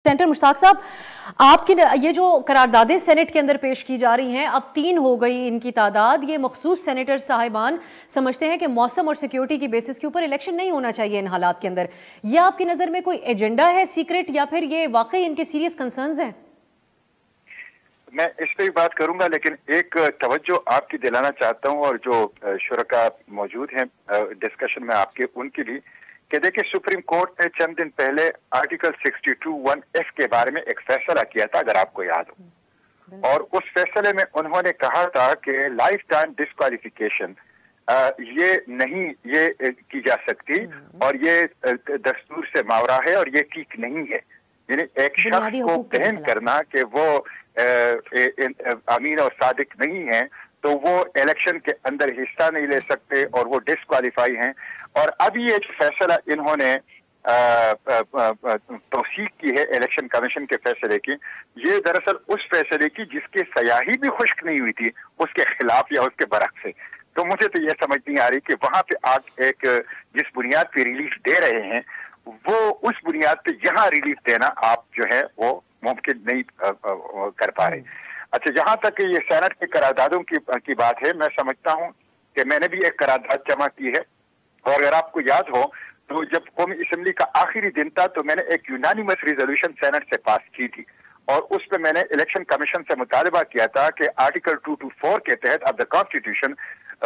Centre Mushtaq साहब, आपकी ये जो करारदादें सेनेट के अंदर पेश की जा रही हैं, अब 3 हो गई इनकी तादाद। ये मखसूस सेनेटर साहिबान समझते हैं कि मौसम और सिक्योरिटी की बेसिस के ऊपर इलेक्शन नहीं होना चाहिए इन हालात के अंदर। ये आपकी नज़र में कोई एजेंडा है सीक्रेट, या फिर ये वाकई इनके सीरियस कंसर्न्स हैं? मैं इस पर भी बात करूंगा, लेकिन एक तवज्जो आपकी दिलाना चाहता हूं और जो शुरका मौजूद हैं डिस्कशन में आपके, उनके लिए कि देखिए, सुप्रीम कोर्ट ने चंद दिन पहले आर्टिकल 62(1)(f के बारे में एक फैसला किया था, अगर आपको याद हो। और उस फैसले में उन्होंने कहा था कि लाइफ टाइम डिस्क्वालिफिकेशन ये की जा सकती, और ये दस्तूर से मावरा है और ये ठीक नहीं है। यानी एक शख्स को बहन करना कि वो अमीन और सादिक नहीं है तो वो इलेक्शन के अंदर हिस्सा नहीं ले सकते और वो डिस्क्वालीफाई हैं। और अब ये जो फैसला इन्होंने तौसीक की है इलेक्शन कमीशन के फैसले की, ये दरअसल उस फैसले की जिसकी सयाही भी खुश्क नहीं हुई थी, उसके खिलाफ या उसके बरक्स है। तो मुझे तो ये समझ नहीं आ रही कि वहां पे आप एक जिस बुनियाद पे रिलीफ दे रहे हैं, वो उस बुनियाद पे यहाँ रिलीफ देना आप जो है वो मुमकिन नहीं कर पा रहे। अच्छा, जहां तक ये सेनेट के करारदादों की बात है, मैं समझता हूं कि मैंने भी एक करारदाद जमा की है। और अगर आपको याद हो तो जब कौमी असेंबली का आखिरी दिन था तो मैंने एक यूनानिमस रिजोल्यूशन सेनेट से पास की थी, और उस पर मैंने इलेक्शन कमीशन से मुतालबा किया था कि आर्टिकल 224 के तहत of the constitution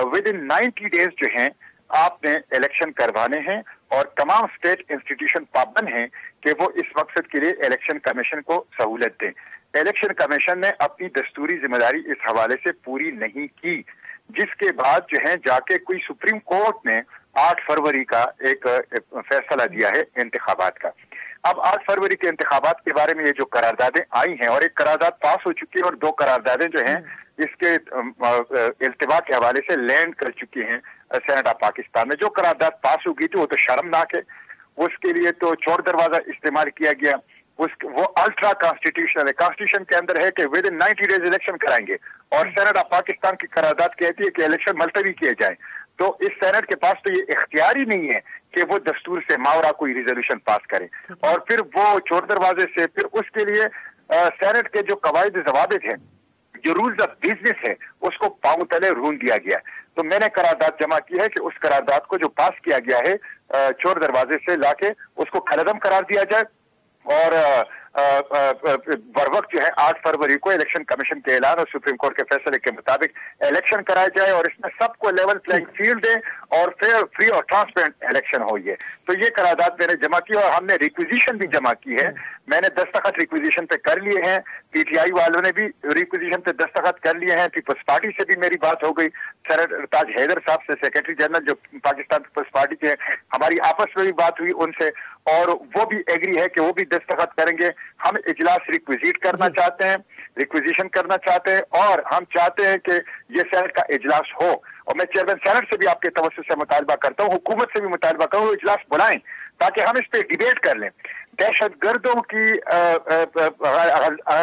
with in 90 days जो हैं आपने इलेक्शन करवाने हैं, और तमाम स्टेट इंस्टीट्यूशन पाबंद हैं कि वो इस मकसद के लिए इलेक्शन कमीशन को सहूलत दें। इलेक्शन कमीशन ने अपनी दस्तूरी जिम्मेदारी इस हवाले से पूरी नहीं की, जिसके बाद जो है जाके कोई सुप्रीम कोर्ट ने 8 फरवरी का एक फैसला दिया है इंतखाबात का। अब 8 फरवरी के इंतखाबात के बारे में ये जो करारदादें आई हैं, और एक करारदाद पास हो चुकी है और 2 करारदादें जो हैं इसके इल्तिवा के हवाले से लैंड कर चुकी हैं सेनेट ऑफ पाकिस्तान में। जो करारदाद पास हो गई थी वो तो शर्मनाक है, उसके लिए तो चोर दरवाजा इस्तेमाल किया गया। वो अल्ट्रा कॉन्स्टिट्यूशनल है, कॉन्स्टिट्यूशन के अंदर है कि विद इन 90 डेज इलेक्शन कराएंगे, और सेनेट ऑफ पाकिस्तान की करारदाद कहती है कि इलेक्शन मुलतवी किए जाए। तो इस सेनेट के पास तो ये इख्तियार ही नहीं है कि वो दस्तूर से मावरा कोई रिजोल्यूशन पास करे, और फिर वो चोर दरवाजे से फिर उसके लिए सेनेट के जो कवायद जवाबित हैं, जो रूल्स ऑफ बिजनेस है, उसको पांव तले रूंध दिया गया। तो मैंने करारदाद जमा की है कि उस करारदाद को जो पास किया गया है चोर दरवाजे से लाके उसको कलअदम करार दिया जाए, और बरवक्त जो है 8 फरवरी को इलेक्शन कमीशन के ऐलान और सुप्रीम कोर्ट के फैसले के मुताबिक इलेक्शन कराया जाए, और इसमें सबको लेवल प्लेइंग फील्ड दे और फेयर, फ्री और ट्रांसपेरेंट इलेक्शन हो। ये तो ये करारदाद मैंने जमा की, और हमने रिक्विजिशन भी जमा की है। मैंने दस्तखत रिक्विजिशन पे कर लिए हैं, पीटीआई वालों ने भी रिक्विजिशन पे दस्तखत कर लिए हैं, पीपल्स पार्टी से भी मेरी बात हो गई, सेनेटर ताज हैदर साहब से, सेक्रेटरी जनरल जो पाकिस्तान पीपल्स पार्टी के, हमारी आपस में भी बात हुई उनसे, और वो भी एग्री है कि वो भी दस्तखत करेंगे। हम इजलास रिक्विजिट करना चाहते हैं, रिक्विजिशन करना चाहते हैं, और हम चाहते हैं कि ये सेनेट का इजलास हो। और मैं चेयरमैन सेनेट से भी आपके तवज्जुह से मुतालबा करता हूँ, हुकूमत से भी मुतालबा करूँ, इजलास बुलाएं ताकि हम इस पे डिबेट कर लें। दहशत गर्दों की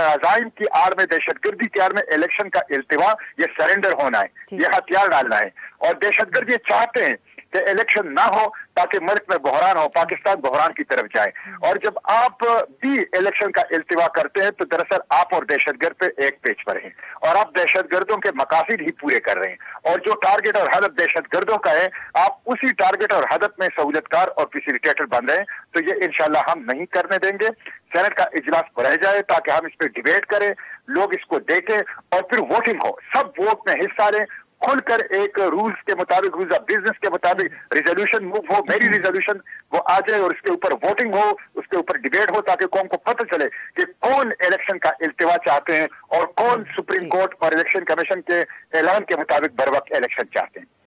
अज़ाइम की आड़ में, दहशतगर्दी की आड़ में इलेक्शन का इल्तिवा, ये सरेंडर होना है, ये हथियार डालना है। और दहशतगर्द ये चाहते हैं कि इलेक्शन ना हो ताकि मुल्क में बहरान हो, पाकिस्तान बहरान की तरफ जाए। और जब आप भी इलेक्शन का इल्तिवा करते हैं तो दरअसल आप और दहशतगर्द पे एक पेज पर हैं, और आप दहशतगर्दों के मकासद ही पूरे कर रहे हैं, और जो टारगेट और हदफ दहशतगर्दों का है, आप उसी टारगेट और हदफ में सहूलतकार और फैसिलिटेटर बन रहे हैं। तो ये इंशाल्लाह हम नहीं करने देंगे। सेनेट का इजलास बुलाया जाए ताकि हम इस पर डिबेट करें, लोग इसको देखें, और फिर वोटिंग हो, सब वोट में हिस्सा लें, खुलकर एक रूल्स के मुताबिक, रूल्स ऑफ बिजनेस के मुताबिक रिजोल्यूशन मूव हो, मेरी रिजोल्यूशन वो आ जाए, और उसके ऊपर वोटिंग हो, उसके ऊपर डिबेट हो, ताकि कौम को पता चले कि कौन इलेक्शन का इल्तिवा चाहते हैं और कौन सुप्रीम कोर्ट और इलेक्शन कमीशन के ऐलान के मुताबिक बर वक्त इलेक्शन चाहते हैं।